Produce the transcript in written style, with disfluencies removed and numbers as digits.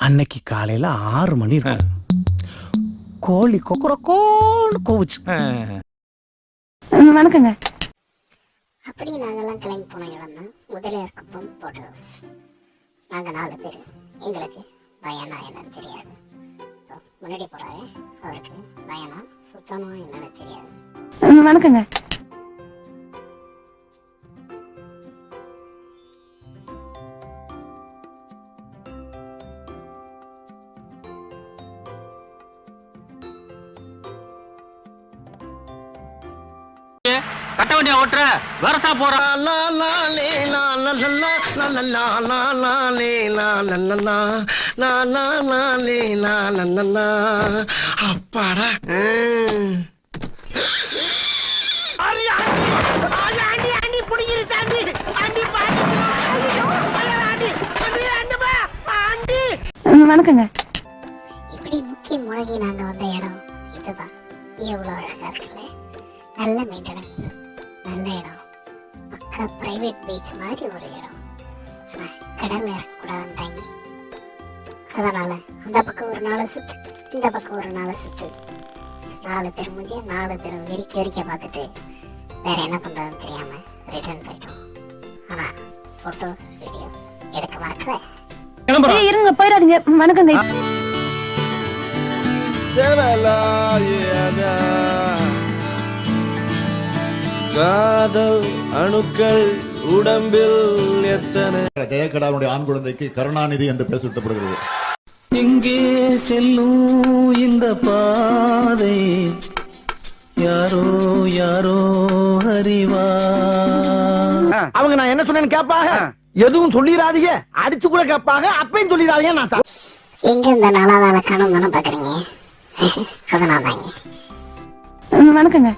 அன்னைக்கு காலையில 6 மணி இருக்கும். கோழி கொக்கரக்கோன்னு கோவுச்சு. வணக்கங்க. அப்படி நாங்கெல்லாம் கிளம்பி போன இடம் தான் முதலியார் குப்பம் போட் ஹவுஸ். நாங்க 4 பேர். எங்களுக்கு பயனா என்னன்னு தெரியாது. முன்னாடி போறாரு, அவருக்கு பயனா சுத்தமா என்னன்னு தெரியாது. வணக்கங்க. கட்ட வண்டியா ஓட்டுற வரசா போற அப்பாடா. வணக்கங்க. இப்படி முக்கிய முழகி நாங்க வந்த இடம் இதுதான். எவ்வளவு அழகா இருக்குல்ல. நல்ல மெயின்டெனன்ஸ், நல்ல இடம், பக்கா பிரைவேட் பீச் மாதிரி ஒரு இடம். ஆனா கடல்ல இறங்கக்கூடாதுன்றாங்க. அதனால அந்த பக்கம் ஒரு 4 சுத்து, இந்த பக்கம் ஒரு 4 சுத்து. 4 பேர் முடிஞ்சு 4 பேரும் வெறிக்க பார்த்துட்டு வேற என்ன பண்றதுன்னு தெரியாம ரிட்டர்ன் போயிட்டோம். ஆனா போட்டோஸ் வீடியோஸ் எடுக்க மறக்கல. இருங்க, போயிடாதீங்க. வணக்கங்க. காதல் அணுக்கள் உடம்பில் எத்தனை. ஜெயக்கடாவுடைய ஆண் குழந்தைக்கு கருணாநிதி என்று பெயர் சூட்டப்படுகிறது. இங்கே செல்லும் இந்த பாதை யாரோ யாரோ அறிவா. அவங்க நான் என்ன சொன்னேன்னு கேட்பாங்க, எதுவும் சொல்லிடாதீங்க, அடிச்சு கூட கேட்பாங்க, அப்பயும் சொல்லிடாதீங்க. நான் எங்க இந்த நாளாதால காணும் தானே பாக்குறீங்க. அதனால தாங்க. வணக்கங்க.